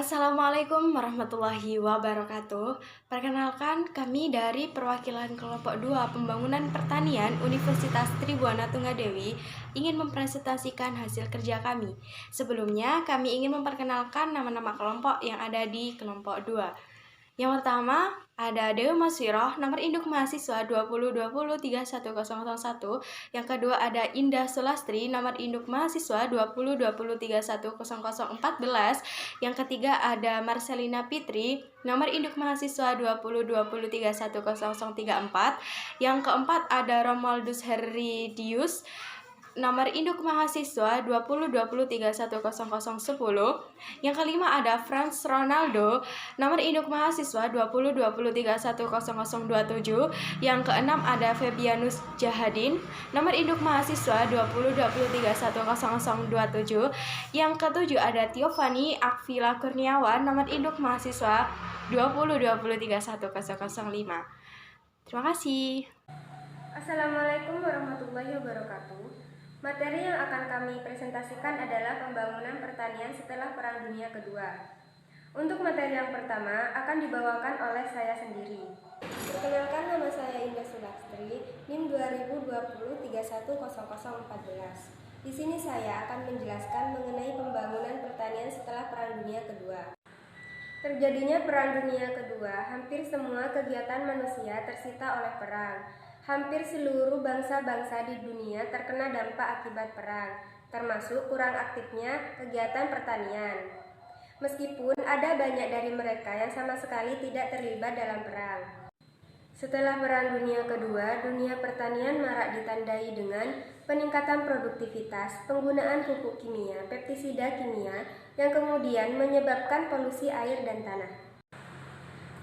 Assalamualaikum warahmatullahi wabarakatuh. Perkenalkan, kami dari perwakilan kelompok 2 Pembangunan Pertanian Universitas Tribhuwana Tunggadewi ingin mempresentasikan hasil kerja kami. Sebelumnya, kami ingin memperkenalkan nama-nama kelompok yang ada di kelompok 2. Yang pertama, ada Dewi Maswiroh, nomor induk mahasiswa 20203101. Yang kedua ada Indah Sulastri, nomor induk mahasiswa 2020310014. Yang ketiga ada Marcelina Fitri, nomor induk mahasiswa 2020310034. Yang keempat ada Romualdus Heridius, nomor induk mahasiswa 2020310010. Yang kelima ada Franz Ronaldo, nomor induk mahasiswa 2020310027. Yang keenam ada Febianus Jahadin, nomor induk mahasiswa 2020310027. Yang ketujuh ada Tiofani Akvila Kurniawan, nomor induk mahasiswa 2020310005. Terima kasih. Assalamualaikum warahmatullahi wabarakatuh. Materi yang akan kami presentasikan adalah pembangunan pertanian setelah Perang Dunia Kedua. Untuk materi yang pertama akan dibawakan oleh saya sendiri. Perkenalkan, nama saya Indah Sulastri, NIM 2020310014. Di sini saya akan menjelaskan mengenai pembangunan pertanian setelah Perang Dunia Kedua. Terjadinya Perang Dunia Kedua, hampir semua kegiatan manusia tersita oleh perang. Hampir seluruh bangsa-bangsa di dunia terkena dampak akibat perang, termasuk kurang aktifnya kegiatan pertanian. Meskipun ada banyak dari mereka yang sama sekali tidak terlibat dalam perang. Setelah Perang Dunia Kedua, dunia pertanian marak ditandai dengan peningkatan produktivitas, penggunaan pupuk kimia, pestisida kimia, yang kemudian menyebabkan polusi air dan tanah.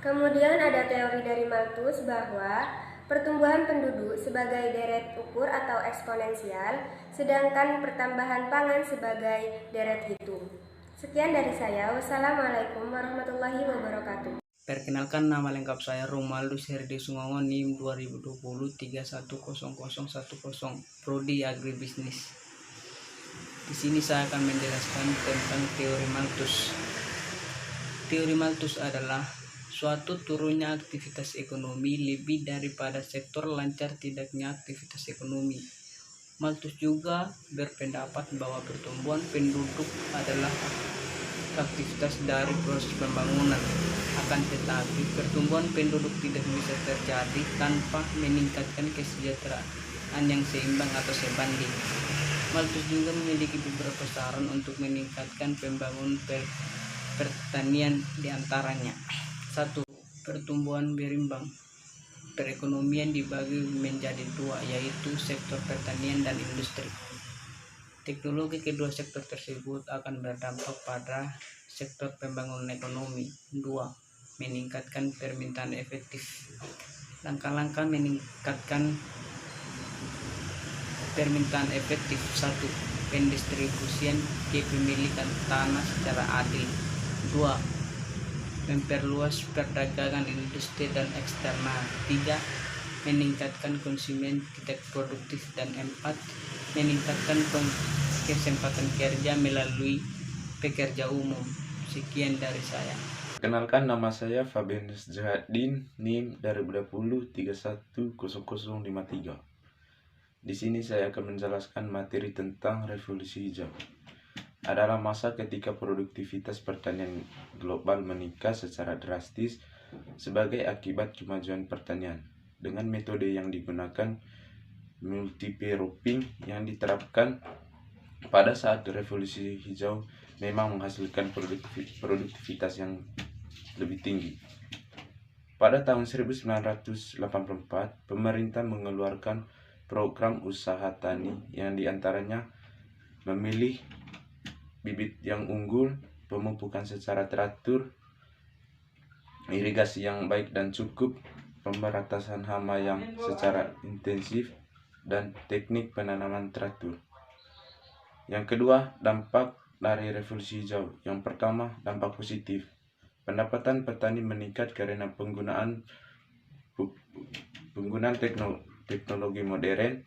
Kemudian ada teori dari Malthus bahwa pertumbuhan penduduk sebagai deret ukur atau eksponensial, sedangkan pertambahan pangan sebagai deret hitung. Sekian dari saya. Wassalamualaikum warahmatullahi wabarakatuh. Perkenalkan, nama lengkap saya Romualdus Heridius Sungongo, NIM 2020310010, Prodi Agribisnis. Di sini saya akan menjelaskan tentang teori Malthus. Teori Malthus adalah suatu turunnya aktivitas ekonomi lebih daripada sektor lancar tidaknya aktivitas ekonomi. Malthus juga berpendapat bahwa pertumbuhan penduduk adalah aktivitas dari proses pembangunan. Akan tetapi, pertumbuhan penduduk tidak bisa terjadi tanpa meningkatkan kesejahteraan yang seimbang atau sebanding. Malthus juga memiliki beberapa saran untuk meningkatkan pembangunan pertanian, diantaranya: 1. Pertumbuhan berimbang. Perekonomian dibagi menjadi dua, yaitu sektor pertanian dan industri. Teknologi kedua sektor tersebut akan berdampak pada sektor pembangunan ekonomi. 2. Meningkatkan permintaan efektif. Langkah-langkah meningkatkan permintaan efektif: 1. Pendistribusian kepemilikan tanah secara adil. 2. Memperluas perdagangan industri dan eksternal. 3. Meningkatkan konsumen tidak produktif. Dan 4. Meningkatkan kesempatan kerja melalui pekerja umum. Sekian dari saya. Perkenalkan, nama saya Fabianus Jahadin, NIM 2020310053. Di sini saya akan menjelaskan materi tentang revolusi hijau. Adalah masa ketika produktivitas pertanian global meningkat secara drastis sebagai akibat kemajuan pertanian. Dengan metode yang digunakan, multi-cropping, yang diterapkan pada saat revolusi hijau memang menghasilkan produktivitas yang lebih tinggi. Pada tahun 1984, pemerintah mengeluarkan program usaha tani yang diantaranya memilih bibit yang unggul, pemupukan secara teratur, irigasi yang baik dan cukup, pemberantasan hama yang secara intensif, dan teknik penanaman teratur. Yang kedua, dampak dari revolusi hijau. Yang pertama, dampak positif. Pendapatan petani meningkat karena penggunaan teknologi modern,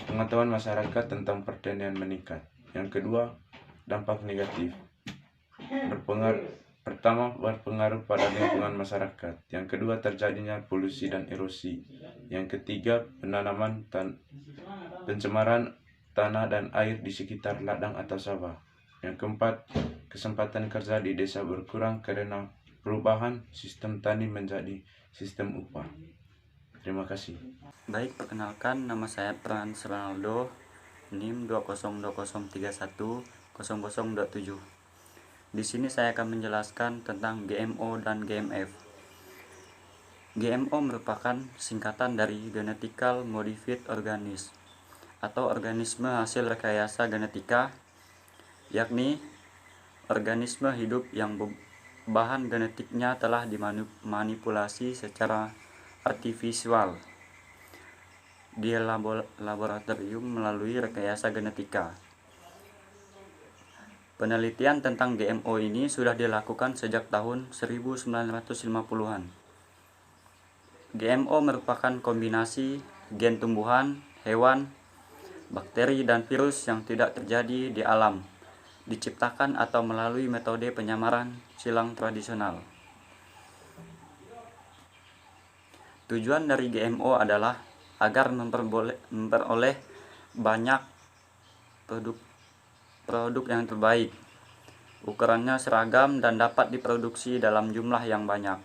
pengetahuan masyarakat tentang pertanian meningkat. Yang kedua, dampak negatif. berpengaruh pada lingkungan masyarakat. Yang kedua, terjadinya polusi dan erosi. Yang ketiga, pencemaran tanah dan air di sekitar ladang atau sawah. Yang keempat, kesempatan kerja di desa berkurang karena perubahan sistem tani menjadi sistem upah. Terima kasih. Baik, perkenalkan, nama saya Frans Ronaldo, NIM 20203100027. Di sini saya akan menjelaskan tentang GMO dan GMF. GMO merupakan singkatan dari Genetically Modified Organism atau organisme hasil rekayasa genetika, yakni organisme hidup yang bahan genetiknya telah dimanipulasi secara artifisial di laboratorium melalui rekayasa genetika. Penelitian tentang GMO ini sudah dilakukan sejak tahun 1950-an. GMO merupakan kombinasi gen tumbuhan, hewan, bakteri, dan virus yang tidak terjadi di alam, diciptakan atau melalui metode penyamaran silang tradisional. Tujuan dari GMO adalah agar memperoleh banyak produk yang terbaik, ukurannya seragam dan dapat diproduksi dalam jumlah yang banyak.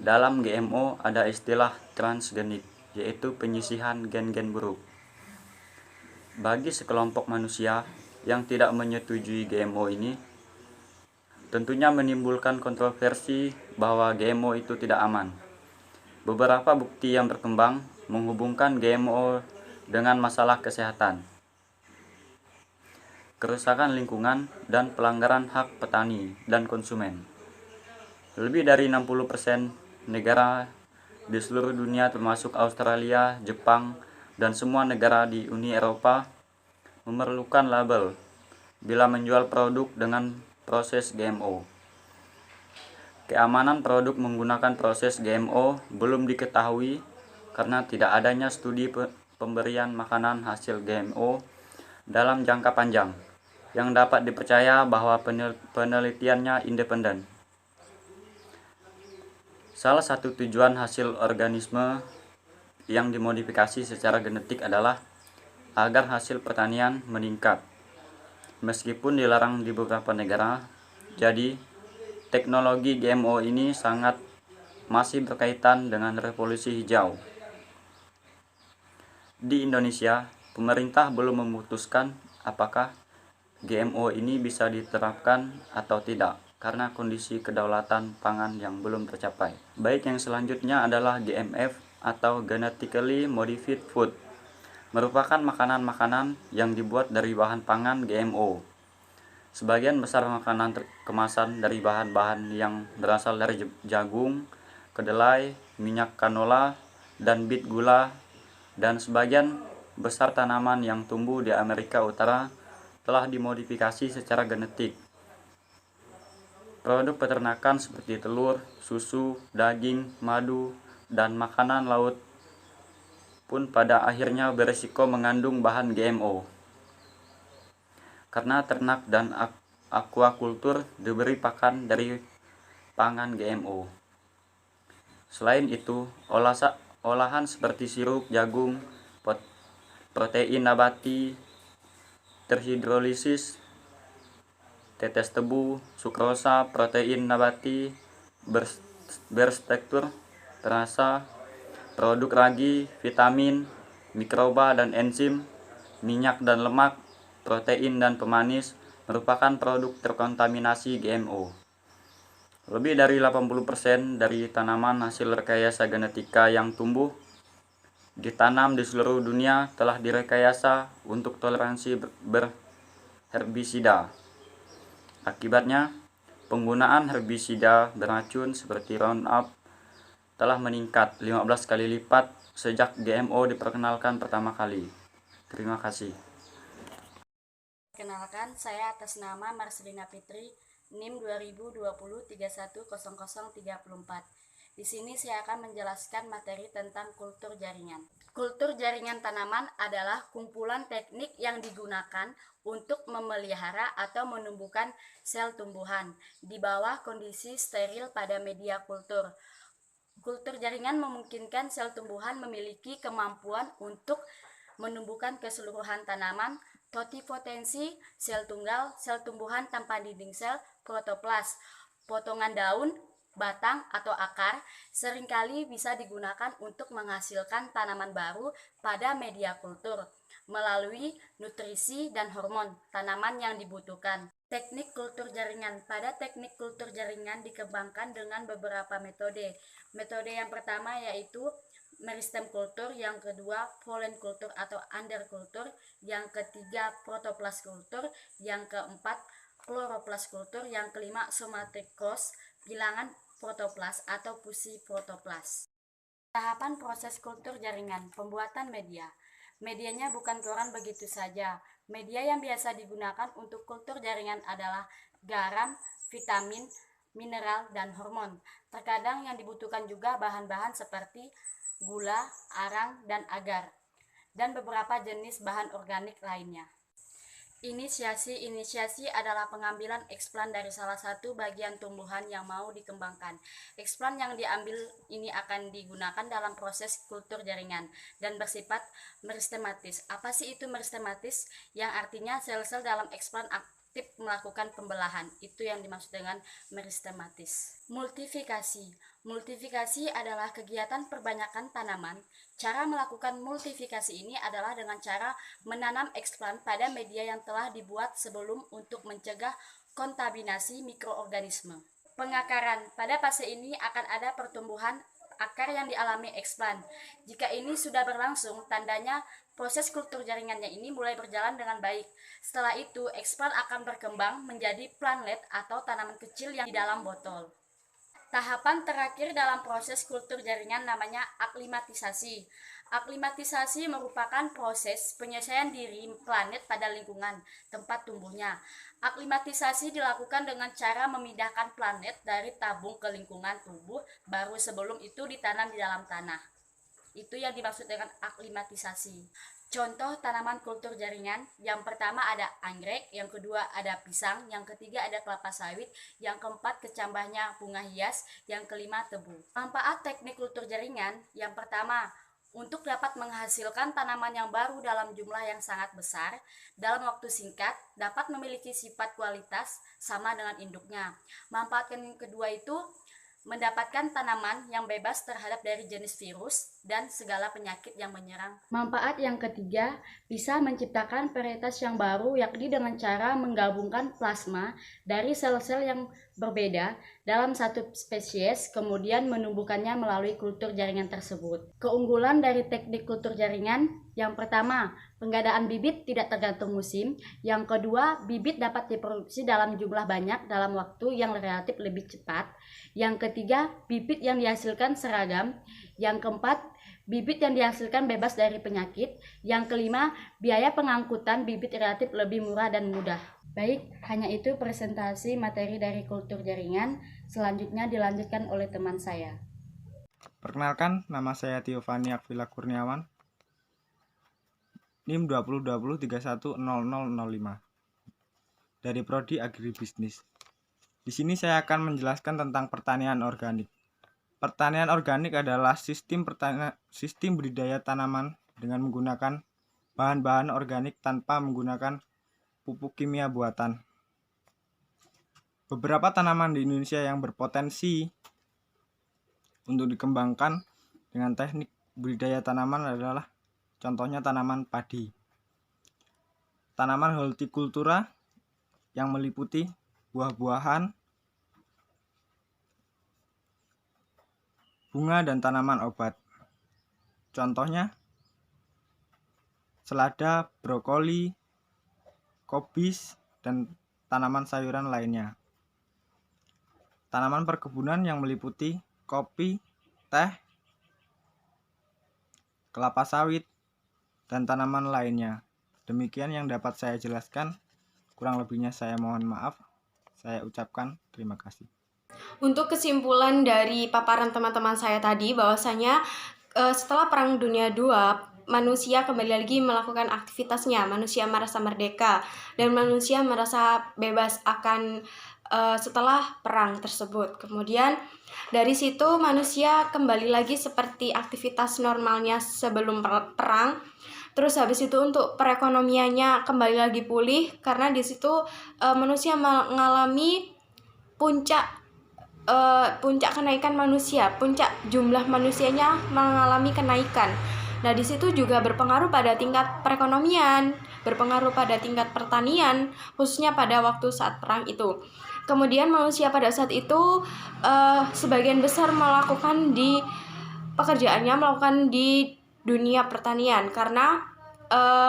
Dalam GMO ada istilah transgenik, yaitu penyisihan gen-gen buruk. Bagi sekelompok manusia yang tidak menyetujui GMO ini, tentunya menimbulkan kontroversi bahwa GMO itu tidak aman. Beberapa bukti yang berkembang menghubungkan GMO dengan masalah kesehatan, kerusakan lingkungan, dan pelanggaran hak petani dan konsumen. Lebih dari 60% negara di seluruh dunia termasuk Australia, Jepang, dan semua negara di Uni Eropa memerlukan label bila menjual produk dengan proses GMO. Keamanan produk menggunakan proses GMO belum diketahui karena tidak adanya studi pemberian makanan hasil GMO dalam jangka panjang yang dapat dipercaya bahwa penelitiannya independen. Salah satu tujuan hasil organisme yang dimodifikasi secara genetik adalah agar hasil pertanian meningkat. Meskipun dilarang di beberapa negara, jadi teknologi GMO ini masih berkaitan dengan revolusi hijau. Di Indonesia, pemerintah belum memutuskan apakah GMO ini bisa diterapkan atau tidak karena kondisi kedaulatan pangan yang belum tercapai. Baik, yang selanjutnya adalah GMF atau Genetically Modified Food. Merupakan makanan-makanan yang dibuat dari bahan pangan GMO. Sebagian besar makanan kemasan dari bahan-bahan yang berasal dari jagung, kedelai, minyak canola, dan bit gula, dan sebagian besar tanaman yang tumbuh di Amerika Utara telah dimodifikasi secara genetik. Produk peternakan seperti telur, susu, daging, madu, dan makanan laut pun pada akhirnya berisiko mengandung bahan GMO. Karena ternak dan aquakultur diberi pakan dari pangan GMO. Selain itu, olahan seperti sirup jagung, protein nabati, terhidrolisis, tetes tebu, sukrosa, protein nabati, bertekstur terasa, produk ragi, vitamin, mikroba dan enzim, minyak dan lemak, protein dan pemanis merupakan produk terkontaminasi GMO. Lebih dari 80% dari tanaman hasil rekayasa genetika yang tumbuh ditanam di seluruh dunia telah direkayasa untuk toleransi berherbisida. Akibatnya, penggunaan herbisida beracun seperti Roundup telah meningkat 15 kali lipat sejak GMO diperkenalkan pertama kali. Terima kasih. Perkenalkan, saya atas nama Marcelina Fitri, NIM 2020310034. Di sini saya akan menjelaskan materi tentang kultur jaringan. Kultur jaringan tanaman adalah kumpulan teknik yang digunakan untuk memelihara atau menumbuhkan sel tumbuhan di bawah kondisi steril pada media kultur. Kultur jaringan memungkinkan sel tumbuhan memiliki kemampuan untuk menumbuhkan keseluruhan tanaman, totipotensi, sel tunggal, sel tumbuhan tanpa dinding sel, protoplas, potongan daun, batang atau akar, seringkali bisa digunakan untuk menghasilkan tanaman baru pada media kultur melalui nutrisi dan hormon tanaman yang dibutuhkan. Teknik kultur jaringan. Pada teknik kultur jaringan dikembangkan dengan beberapa metode. Metode yang pertama yaitu meristem kultur, yang kedua polen kultur atau underkultur, yang ketiga protoplas kultur, yang keempat kloroplas kultur, yang kelima somatikos, bilangan protoplas atau fusi protoplas. Tahapan proses kultur jaringan. Pembuatan media. Medianya bukan koran begitu saja. Media yang biasa digunakan untuk kultur jaringan adalah garam, vitamin, mineral, dan hormon. Terkadang yang dibutuhkan juga bahan-bahan seperti gula, arang, dan agar, dan beberapa jenis bahan organik lainnya. Inisiasi adalah pengambilan eksplan dari salah satu bagian tumbuhan yang mau dikembangkan. Eksplan yang diambil ini akan digunakan dalam proses kultur jaringan dan bersifat meristematis. Apa sih itu meristematis? Yang artinya sel-sel dalam eksplan aktif melakukan pembelahan. Itu yang dimaksud dengan meristematis. Multifikasi. Multifikasi adalah kegiatan perbanyakan tanaman. Cara melakukan multifikasi ini adalah dengan cara menanam eksplan pada media yang telah dibuat sebelum untuk mencegah kontaminasi mikroorganisme. Pengakaran. Pada fase ini akan ada pertumbuhan akar yang dialami eksplan. Jika ini sudah berlangsung, tandanya proses kultur jaringannya ini mulai berjalan dengan baik. Setelah itu, eksplan akan berkembang menjadi plantlet atau tanaman kecil yang di dalam botol. Tahapan terakhir dalam proses kultur jaringan namanya aklimatisasi. Aklimatisasi merupakan proses penyesuaian diri planet pada lingkungan tempat tumbuhnya. Aklimatisasi dilakukan dengan cara memindahkan planet dari tabung ke lingkungan tubuh baru sebelum itu ditanam di dalam tanah. Itu yang dimaksud dengan aklimatisasi. Contoh tanaman kultur jaringan, yang pertama ada anggrek, yang kedua ada pisang, yang ketiga ada kelapa sawit, yang keempat kecambahnya bunga hias, yang kelima tebu. Manfaat teknik kultur jaringan, yang pertama, untuk dapat menghasilkan tanaman yang baru dalam jumlah yang sangat besar, dalam waktu singkat, dapat memiliki sifat kualitas sama dengan induknya. Manfaat yang kedua itu, mendapatkan tanaman yang bebas terhadap dari jenis virus dan segala penyakit yang menyerang. Manfaat yang ketiga, bisa menciptakan varietas yang baru yakni dengan cara menggabungkan plasma dari sel-sel yang berbeda dalam satu spesies, kemudian menumbuhkannya melalui kultur jaringan tersebut. Keunggulan dari teknik kultur jaringan, yang pertama, pengadaan bibit tidak tergantung musim. Yang kedua, bibit dapat diproduksi dalam jumlah banyak dalam waktu yang relatif lebih cepat. Yang ketiga, bibit yang dihasilkan seragam. Yang keempat, bibit yang dihasilkan bebas dari penyakit. Yang kelima, biaya pengangkutan bibit relatif lebih murah dan mudah. Baik, hanya itu presentasi materi dari kultur jaringan. Selanjutnya dilanjutkan oleh teman saya. Perkenalkan, nama saya Tiofani Akvila Kurniawan, NIM 2020310005 dari Prodi Agribisnis. Di sini saya akan menjelaskan tentang pertanian organik. Pertanian organik adalah sistem budidaya tanaman dengan menggunakan bahan-bahan organik tanpa menggunakan pupuk kimia buatan. Beberapa tanaman di Indonesia yang berpotensi untuk dikembangkan dengan teknik budidaya tanaman adalah contohnya tanaman padi. Tanaman hortikultura yang meliputi buah-buahan, bunga, dan tanaman obat. Contohnya selada, brokoli, kobis, dan tanaman sayuran lainnya. Tanaman perkebunan yang meliputi kopi, teh, kelapa sawit, dan tanaman lainnya. Demikian yang dapat saya jelaskan. Kurang lebihnya saya mohon maaf. Saya ucapkan terima kasih. Untuk kesimpulan dari paparan teman-teman saya tadi bahwasanya setelah Perang Dunia II, manusia kembali lagi melakukan aktivitasnya, manusia merasa merdeka dan manusia merasa bebas akan setelah perang tersebut. Kemudian dari situ manusia kembali lagi seperti aktivitas normalnya sebelum perang. Terus habis itu untuk perekonomiannya kembali lagi pulih karena di situ manusia mengalami puncak kenaikan manusia, puncak jumlah manusianya mengalami kenaikan. Nah, di situ juga berpengaruh pada tingkat perekonomian, berpengaruh pada tingkat pertanian, khususnya pada waktu saat perang itu. Kemudian manusia pada saat itu sebagian besar melakukan di dunia pertanian karena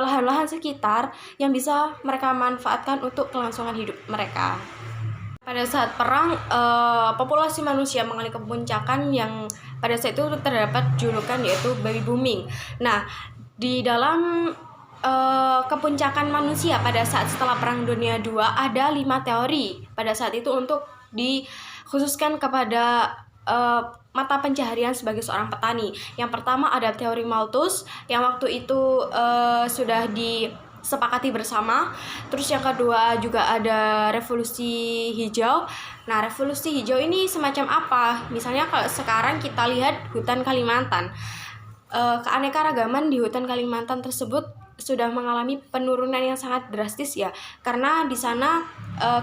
lahan-lahan sekitar yang bisa mereka manfaatkan untuk kelangsungan hidup mereka. Pada saat perang, populasi manusia mengalami kepuncakan yang pada saat itu terdapat julukan yaitu baby booming. Nah, di dalam kepuncakan manusia pada saat setelah Perang Dunia II ada 5 teori pada saat itu untuk dikhususkan kepada mata pencaharian sebagai seorang petani. Yang pertama ada teori Malthus yang waktu itu sudah disepakati bersama. Terus yang kedua juga ada revolusi hijau. Nah, revolusi hijau ini semacam apa? Misalnya kalau sekarang kita lihat hutan Kalimantan, keanekaragaman di hutan Kalimantan tersebut sudah mengalami penurunan yang sangat drastis ya, karena di sana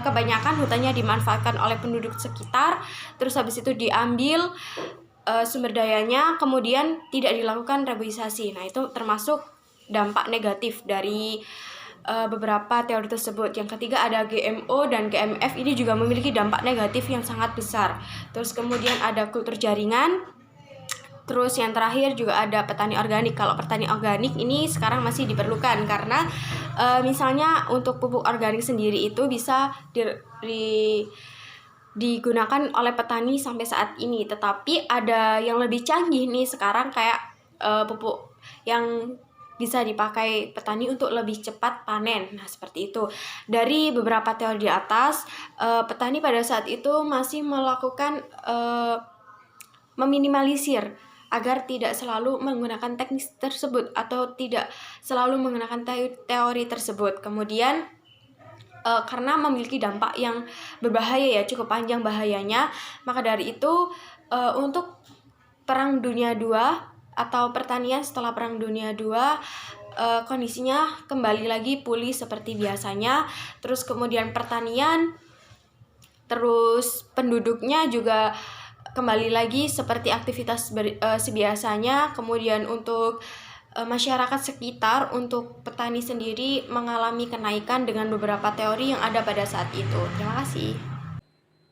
kebanyakan hutannya dimanfaatkan oleh penduduk sekitar, terus habis itu diambil sumber dayanya, kemudian tidak dilakukan reboisasi. Nah, itu termasuk dampak negatif dari beberapa teori tersebut. Yang ketiga ada GMO dan GMF, ini juga memiliki dampak negatif yang sangat besar. Terus kemudian ada kultur jaringan. Terus yang terakhir juga ada petani organik. Kalau petani organik ini sekarang masih diperlukan karena misalnya untuk pupuk organik sendiri itu bisa digunakan oleh petani sampai saat ini. Tetapi ada yang lebih canggih nih sekarang kayak pupuk yang bisa dipakai petani untuk lebih cepat panen. Nah, seperti itu. Dari beberapa teori di atas, petani pada saat itu masih melakukan meminimalisir agar tidak selalu menggunakan teknik tersebut atau tidak selalu menggunakan teori tersebut. Kemudian karena memiliki dampak yang berbahaya ya, cukup panjang bahayanya, maka dari itu untuk Perang Dunia II atau pertanian setelah Perang Dunia II kondisinya kembali lagi pulih seperti biasanya. Terus kemudian pertanian, terus penduduknya juga kembali lagi seperti aktivitas sebiasanya. Kemudian untuk masyarakat sekitar, untuk petani sendiri mengalami kenaikan dengan beberapa teori yang ada pada saat itu. Terima kasih.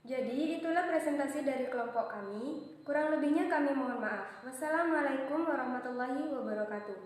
Jadi itulah presentasi dari kelompok kami. Kurang lebihnya kami mohon maaf. Wassalamualaikum warahmatullahi wabarakatuh.